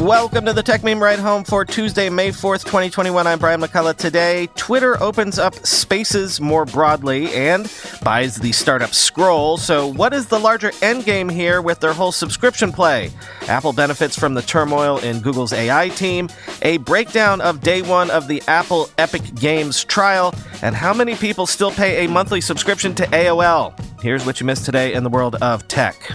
Welcome to the Tech Meme Ride Home for Tuesday, May 4th, 2021. I'm Brian McCullough. Today, Twitter opens up Spaces more broadly and buys the startup Scroll. So what is the larger endgame here with their whole subscription play? Apple benefits from the turmoil in Google's AI team, a breakdown of day one of the Apple Epic Games trial, and how many people still pay a monthly subscription to AOL. Here's what you missed today in the world of tech.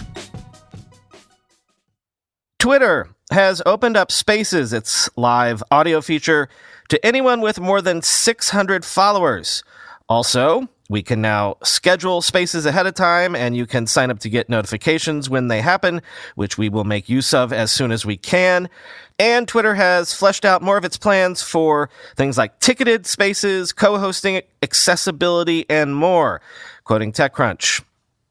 Twitter has opened up Spaces, its live audio feature, to anyone with more than 600 followers. Also, we can now schedule Spaces ahead of time, and you can sign up to get notifications when they happen, which we will make use of as soon as we can. And Twitter has fleshed out more of its plans for things like ticketed Spaces, co-hosting, accessibility, and more. Quoting TechCrunch.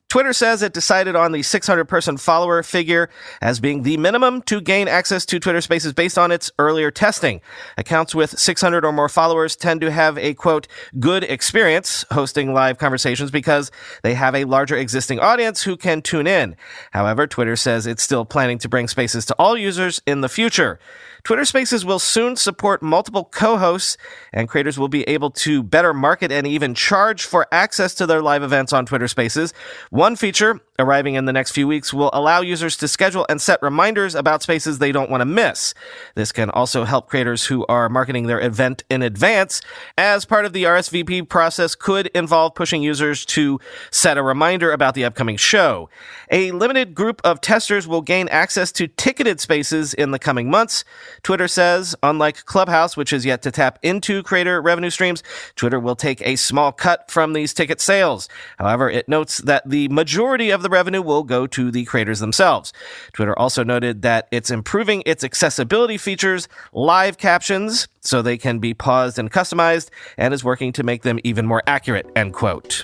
Twitter says it decided on the 600-person follower figure as being the minimum to gain access to Twitter Spaces based on its earlier testing. Accounts with 600 or more followers tend to have a, quote, good experience hosting live conversations because they have a larger existing audience who can tune in. However, Twitter says it's still planning to bring Spaces to all users in the future. Twitter Spaces will soon support multiple co-hosts, and creators will be able to better market and even charge for access to their live events on Twitter Spaces. One feature, arriving in the next few weeks, will allow users to schedule and set reminders about Spaces they don't want to miss. This can also help creators who are marketing their event in advance, as part of the RSVP process could involve pushing users to set a reminder about the upcoming show. A limited group of testers will gain access to ticketed Spaces in the coming months. Twitter says, unlike Clubhouse, which is yet to tap into creator revenue streams, Twitter will take a small cut from these ticket sales. However, it notes that the majority of the revenue will go to the creators themselves. Twitter also noted that it's improving its accessibility features, live captions, so they can be paused and customized, and is working to make them even more accurate, end quote.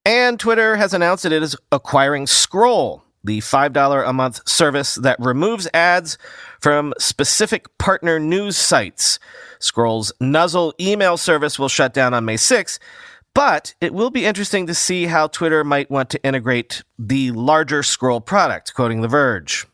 And Twitter has announced that it is acquiring Scroll, the $5 a month service that removes ads from specific partner news sites. Scroll's Nuzzle email service will shut down on May 6th, but it will be interesting to see how Twitter might want to integrate the larger Scroll product, quoting The Verge.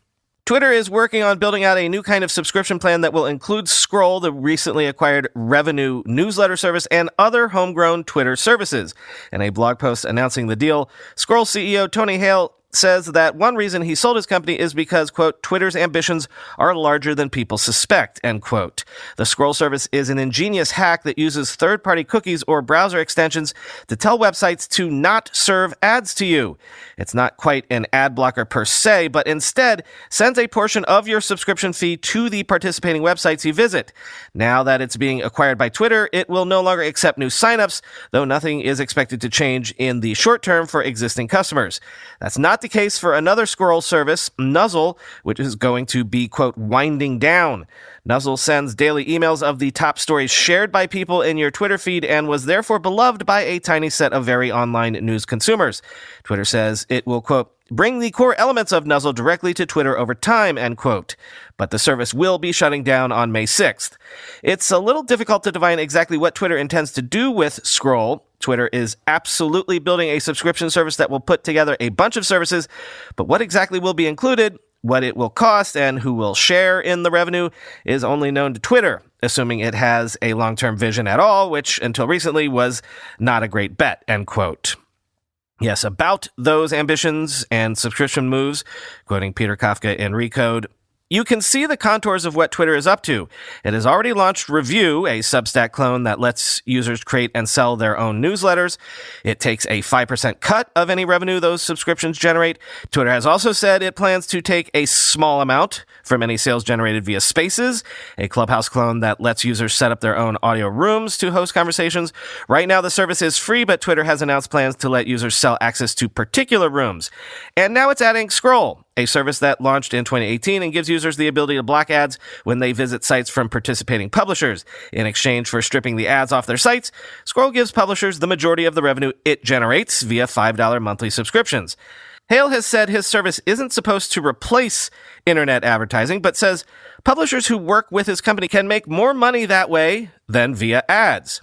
Twitter is working on building out a new kind of subscription plan that will include Scroll, the recently acquired revenue newsletter service, and other homegrown Twitter services. In a blog post announcing the deal, Scroll CEO Tony Hale says that one reason he sold his company is because, quote, Twitter's ambitions are larger than people suspect, end quote. The Scroll service is an ingenious hack that uses third-party cookies or browser extensions to tell websites to not serve ads to you. It's not quite an ad blocker per se, but instead sends a portion of your subscription fee to the participating websites you visit. Now that it's being acquired by Twitter, it will no longer accept new signups, though nothing is expected to change in the short term for existing customers. That's not the case for another Scroll service, Nuzzle, which is going to be, quote, winding down. Nuzzle sends daily emails of the top stories shared by people in your Twitter feed and was therefore beloved by a tiny set of very online news consumers. Twitter says it will, quote, bring the core elements of Nuzzle directly to Twitter over time, end quote. But the service will be shutting down on May 6th. It's a little difficult to define exactly what Twitter intends to do with Scroll. Twitter is absolutely building a subscription service that will put together a bunch of services, but what exactly will be included, what it will cost, and who will share in the revenue is only known to Twitter, assuming it has a long-term vision at all, which until recently was not a great bet, end quote. Yes, about those ambitions and subscription moves, quoting Peter Kafka in Recode, you can see the contours of what Twitter is up to. It has already launched Review, a Substack clone that lets users create and sell their own newsletters. It takes a 5% cut of any revenue those subscriptions generate. Twitter has also said it plans to take a small amount from any sales generated via Spaces, a Clubhouse clone that lets users set up their own audio rooms to host conversations. Right now, the service is free, but Twitter has announced plans to let users sell access to particular rooms. And now it's adding Scroll, a service that launched in 2018 and gives users the ability to block ads when they visit sites from participating publishers. In exchange for stripping the ads off their sites, Scroll gives publishers the majority of the revenue it generates via $5 monthly subscriptions. Hale has said his service isn't supposed to replace internet advertising, but says publishers who work with his company can make more money that way than via ads.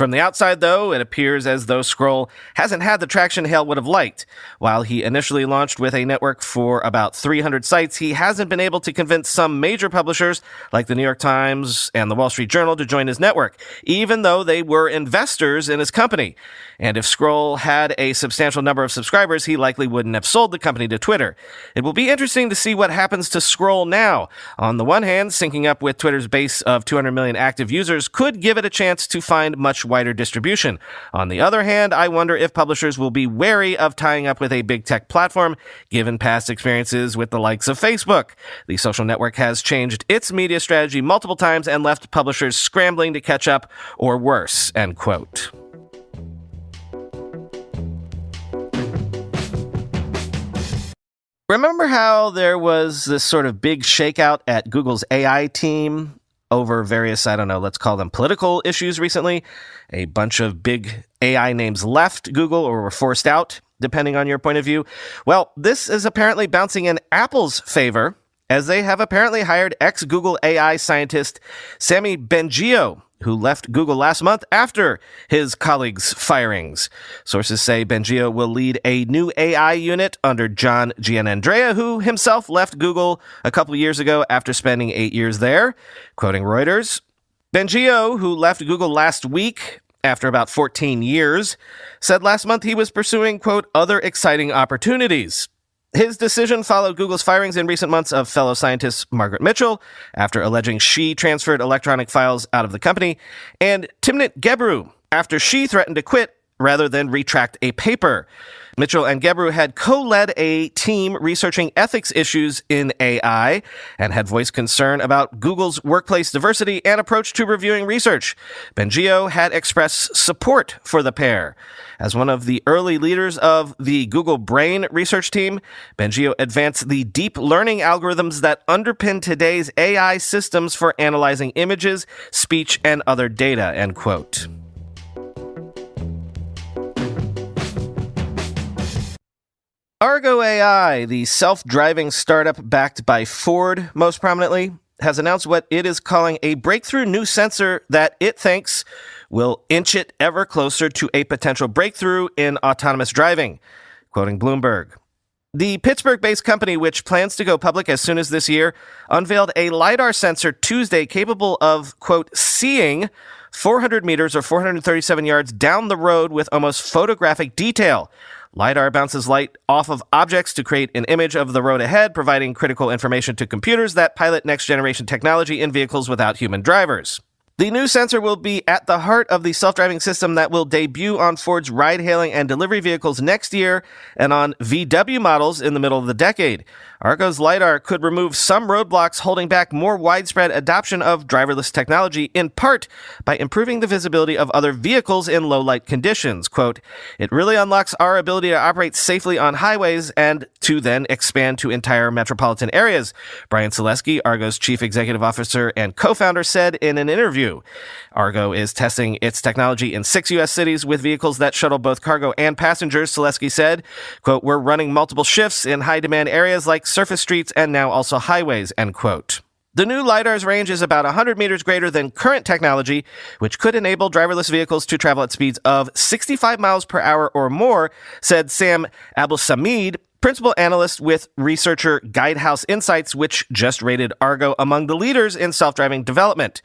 From the outside, though, it appears as though Scroll hasn't had the traction Hale would have liked. While he initially launched with a network for about 300 sites, he hasn't been able to convince some major publishers like the New York Times and the Wall Street Journal to join his network, even though they were investors in his company. And if Scroll had a substantial number of subscribers, he likely wouldn't have sold the company to Twitter. It will be interesting to see what happens to Scroll now. On the one hand, syncing up with Twitter's base of 200 million active users could give it a chance to find much wider distribution. On the other hand, I wonder if publishers will be wary of tying up with a big tech platform, given past experiences with the likes of Facebook. The social network has changed its media strategy multiple times and left publishers scrambling to catch up, or worse, end quote. Remember how there was this sort of big shakeout at Google's AI team over various, let's call them political issues recently? A bunch of big AI names left Google or were forced out, depending on your point of view. Well, this is apparently bouncing in Apple's favor, as they have apparently hired ex-Google AI scientist Sami Bengio, who left Google last month after his colleagues' firings. Sources say Bengio will lead a new AI unit under John Gianandrea, who himself left Google a couple years ago after spending 8 years there. Quoting Reuters, Bengio, who left Google last week after about 14 years, said last month he was pursuing, quote, other exciting opportunities. His decision followed Google's firings in recent months of fellow scientist Margaret Mitchell after alleging she transferred electronic files out of the company, and Timnit Gebru after she threatened to quit rather than retract a paper. Mitchell and Gebru had co-led a team researching ethics issues in AI and had voiced concern about Google's workplace diversity and approach to reviewing research. Bengio had expressed support for the pair. As one of the early leaders of the Google Brain research team, Bengio advanced the deep learning algorithms that underpin today's AI systems for analyzing images, speech, and other data, end quote. Argo AI, the self-driving startup backed by Ford most prominently, has announced what it is calling a breakthrough new sensor that it thinks will inch it ever closer to a potential breakthrough in autonomous driving. Quoting Bloomberg, the Pittsburgh-based company, which plans to go public as soon as this year, unveiled a LiDAR sensor Tuesday capable of, quote, seeing 400 meters or 437 yards down the road with almost photographic detail. LiDAR bounces light off of objects to create an image of the road ahead, providing critical information to computers that pilot next-generation technology in vehicles without human drivers. The new sensor will be at the heart of the self-driving system that will debut on Ford's ride-hailing and delivery vehicles next year and on VW models in the middle of the decade. Argo's LiDAR could remove some roadblocks holding back more widespread adoption of driverless technology, in part by improving the visibility of other vehicles in low-light conditions. Quote, it really unlocks our ability to operate safely on highways and to then expand to entire metropolitan areas, Brian Selesky, Argo's chief executive officer and co-founder, said in an interview. Argo is testing its technology in 6 U.S. cities with vehicles that shuttle both cargo and passengers, Selesky said. Quote, we're running multiple shifts in high-demand areas like surface streets and now also highways, end quote. The new LiDAR's range is about 100 meters greater than current technology, which could enable driverless vehicles to travel at speeds of 65 miles per hour or more, said Sam Abdelsamid, principal analyst with researcher Guidehouse Insights, which just rated Argo among the leaders in self-driving development.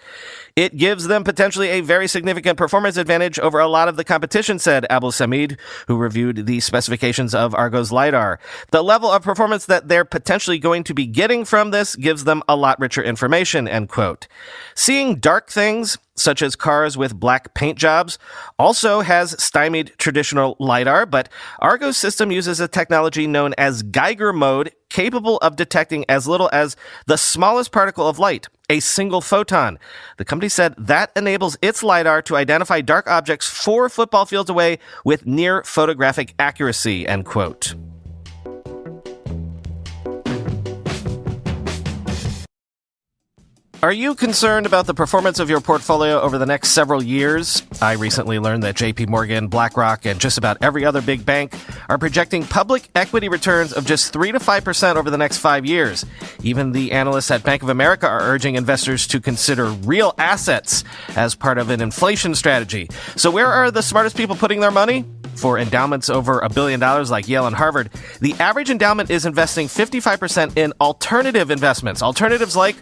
It gives them potentially a very significant performance advantage over a lot of the competition, said Abdelsamid, who reviewed the specifications of Argo's LiDAR. The level of performance that they're potentially going to be getting from this gives them a lot richer information, end quote. Seeing dark things, such as cars with black paint jobs, also has stymied traditional LiDAR, but Argo's system uses a technology known as Geiger mode, capable of detecting as little as the smallest particle of light, a single photon. The company said that enables its LiDAR to identify dark objects 4 football fields away with near photographic accuracy, end quote. Are you concerned about the performance of your portfolio over the next several years? I recently learned that JP Morgan, BlackRock, and just about every other big bank are projecting public equity returns of just 3 to 5% over the next 5 years. Even the analysts at Bank of America are urging investors to consider real assets as part of an inflation strategy. So where are the smartest people putting their money? For endowments over $1 billion like Yale and Harvard, the average endowment is investing 55% in alternative investments. Alternatives like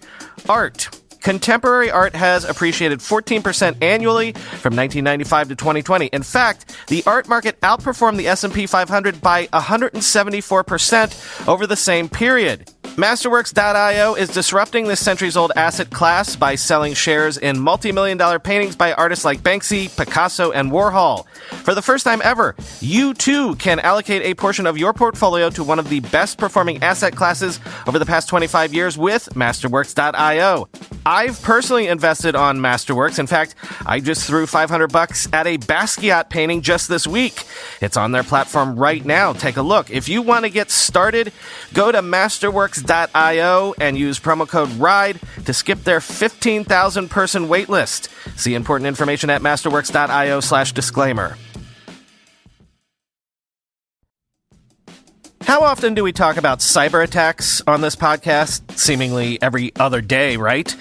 art. Contemporary art has appreciated 14% annually from 1995 to 2020. In fact, the art market outperformed the S&P 500 by 174% over the same period. Masterworks.io is disrupting this centuries-old asset class by selling shares in multi-million-dollar paintings by artists like Banksy, Picasso, and Warhol. For the first time ever, you too can allocate a portion of your portfolio to one of the best-performing asset classes over the past 25 years with Masterworks.io. I've personally invested on Masterworks. In fact, I just threw $500 at a Basquiat painting just this week. It's on their platform right now. Take a look. If you want to get started, go to Masterworks.io and use promo code RIDE to skip their 15,000 person waitlist. See important information at masterworks.io/disclaimer. How often do we talk about cyber attacks on this podcast? Seemingly every other day, right?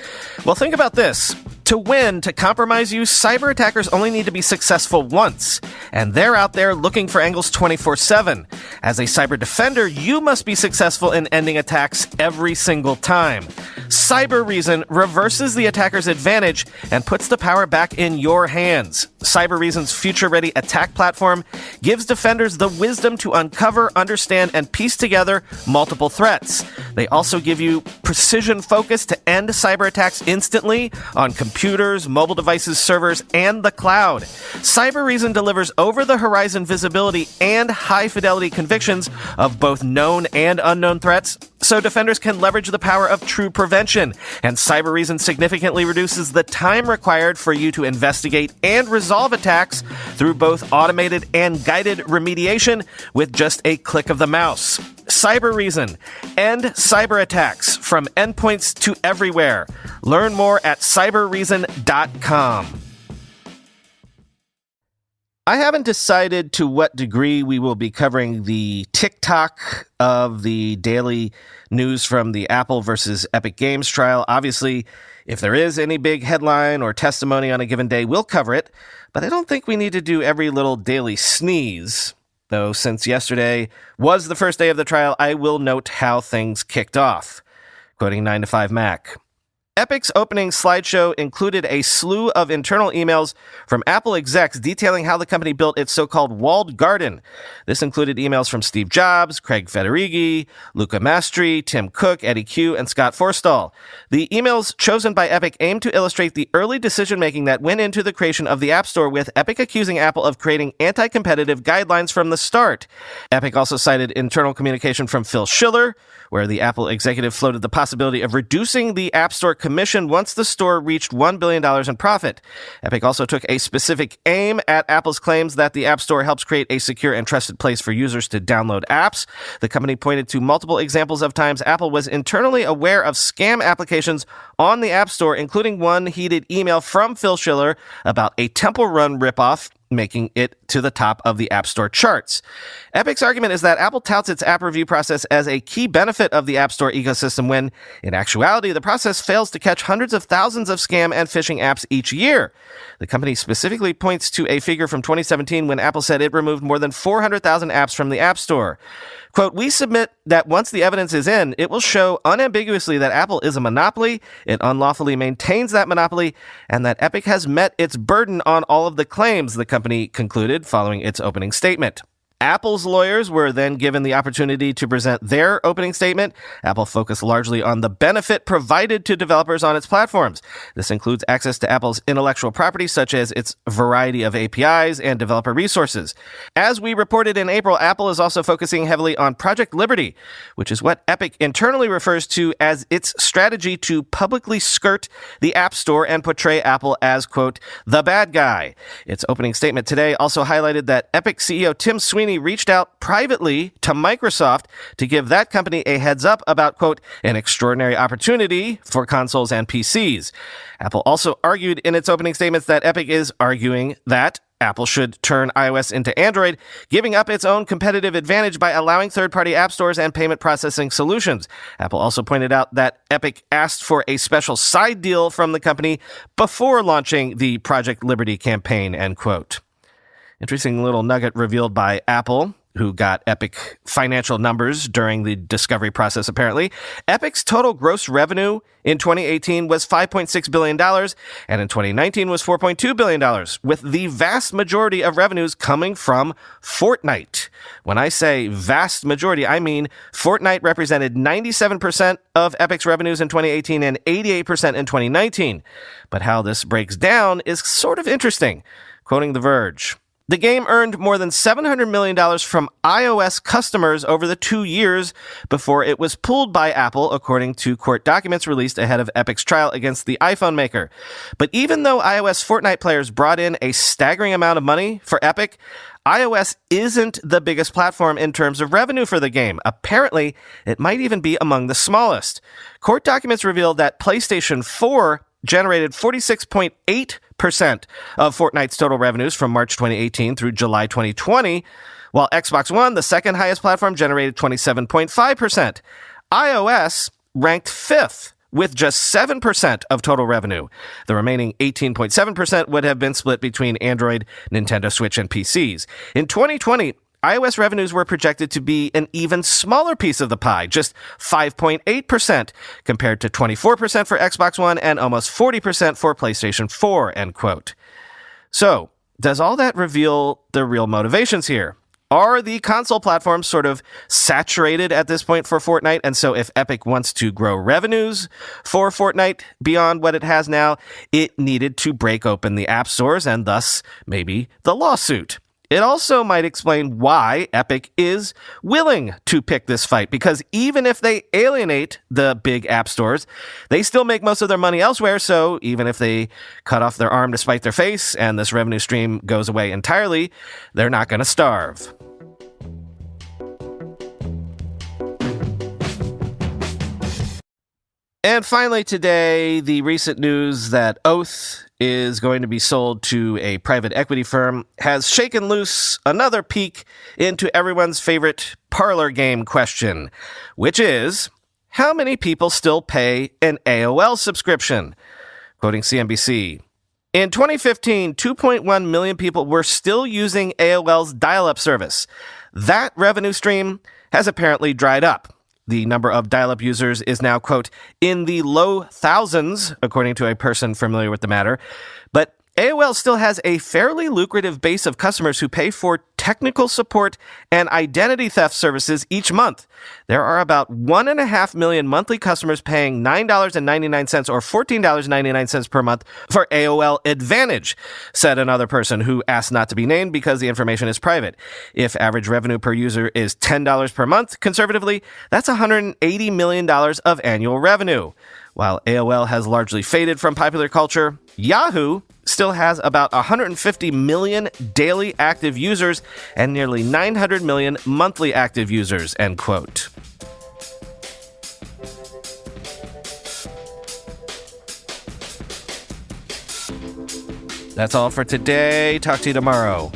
Well, think about this. To win, to compromise you, cyber attackers only need to be successful once, and they're out there looking for angles 24/7. As a cyber defender, you must be successful in ending attacks every single time. Cyber Reason reverses the attacker's advantage and puts the power back in your hands. Cyber Reason's future-ready attack platform gives defenders the wisdom to uncover, understand, and piece together multiple threats. They also give you precision focus to end cyber attacks instantly on computers, mobile devices, servers, and the cloud. Cyber Reason delivers over-the-horizon visibility and high-fidelity convictions of both known and unknown threats, so defenders can leverage the power of true prevention. And Cyber Reason significantly reduces the time required for you to investigate and resolve attacks through both automated and guided remediation with just a click of the mouse. Cyber Reason. End cyber attacks from endpoints to everywhere. Learn more at cyberreason.com. I haven't decided to what degree we will be covering the TikTok of the daily news from the Apple versus Epic Games trial. Obviously, if there is any big headline or testimony on a given day, we'll cover it. But I don't think we need to do every little daily sneeze. Though since yesterday was the first day of the trial, I will note how things kicked off. Quoting 9to5Mac. Epic's opening slideshow included a slew of internal emails from Apple execs detailing how the company built its so-called walled garden. This included emails from Steve Jobs, Craig Federighi, Luca Mastri, Tim Cook, Eddie Q, and Scott Forstall. The emails chosen by Epic aim to illustrate the early decision-making that went into the creation of the App Store, with Epic accusing Apple of creating anti-competitive guidelines from the start. Epic also cited internal communication from Phil Schiller, where the Apple executive floated the possibility of reducing the App Store commission once the store reached $1 billion in profit. Epic also took a specific aim at Apple's claims that the App Store helps create a secure and trusted place for users to download apps. The company pointed to multiple examples of times Apple was internally aware of scam applications on the App Store, including one heated email from Phil Schiller about a Temple Run ripoff, making it to the top of the App Store charts. Epic's argument is that Apple touts its app review process as a key benefit of the App Store ecosystem when, in actuality, the process fails to catch hundreds of thousands of scam and phishing apps each year. The company specifically points to a figure from 2017 when Apple said it removed more than 400,000 apps from the App Store. Quote, "We submit that once the evidence is in, it will show unambiguously that Apple is a monopoly, it unlawfully maintains that monopoly, and that Epic has met its burden on all of the claims," the company concluded following its opening statement. Apple's lawyers were then given the opportunity to present their opening statement. Apple focused largely on the benefit provided to developers on its platforms. This includes access to Apple's intellectual property, such as its variety of APIs and developer resources. As we reported in April, Apple is also focusing heavily on Project Liberty, which is what Epic internally refers to as its strategy to publicly skirt the App Store and portray Apple as, quote, the bad guy. Its opening statement today also highlighted that Epic CEO Tim Sweeney company reached out privately to Microsoft to give that company a heads up about, quote, an extraordinary opportunity for consoles and PCs. Apple also argued in its opening statements that Epic is arguing that Apple should turn iOS into Android, giving up its own competitive advantage by allowing third-party app stores and payment processing solutions. Apple also pointed out that Epic asked for a special side deal from the company before launching the Project Liberty campaign, end quote. Interesting little nugget revealed by Apple, who got Epic financial numbers during the discovery process, apparently. Epic's total gross revenue in 2018 was $5.6 billion, and in 2019 was $4.2 billion, with the vast majority of revenues coming from Fortnite. When I say vast majority, I mean Fortnite represented 97% of Epic's revenues in 2018 and 88% in 2019. But how this breaks down is sort of interesting. Quoting The Verge, the game earned more than $700 million from iOS customers over the 2 years before it was pulled by Apple, according to court documents released ahead of Epic's trial against the iPhone maker. But even though iOS Fortnite players brought in a staggering amount of money for Epic, iOS isn't the biggest platform in terms of revenue for the game. Apparently, it might even be among the smallest. Court documents revealed that PlayStation 4 generated 46.8% of Fortnite's total revenues from March 2018 through July 2020, while Xbox One, the second highest platform, generated 27.5%. iOS ranked fifth with just 7% of total revenue. The remaining 18.7% would have been split between Android, Nintendo Switch, and PCs. In 2020, iOS revenues were projected to be an even smaller piece of the pie, just 5.8%, compared to 24% for Xbox One and almost 40% for PlayStation 4, end quote. So, does all that reveal the real motivations here? Are the console platforms sort of saturated at this point for Fortnite? And so if Epic wants to grow revenues for Fortnite beyond what it has now, it needed to break open the app stores and thus maybe the lawsuit. It also might explain why Epic is willing to pick this fight, because even if they alienate the big app stores, they still make most of their money elsewhere, so even if they cut off their arm to spite their face and this revenue stream goes away entirely, they're not going to starve. And finally today, the recent news that Oath is going to be sold to a private equity firm has shaken loose another peek into everyone's favorite parlor game question, which is, how many people still pay an AOL subscription? Quoting CNBC, in 2015, 2.1 million people were still using AOL's dial-up service. That revenue stream has apparently dried up. The number of dial-up users is now, quote, in the low thousands, according to a person familiar with the matter. But AOL still has a fairly lucrative base of customers who pay for technical support and identity theft services each month. There are about 1.5 million monthly customers paying $9.99 or $14.99 per month for AOL Advantage, said another person who asked not to be named because the information is private. If average revenue per user is $10 per month, conservatively, that's $180 million of annual revenue. While AOL has largely faded from popular culture, Yahoo still has about 150 million daily active users and nearly 900 million monthly active users, end quote. That's all for today. Talk to you tomorrow.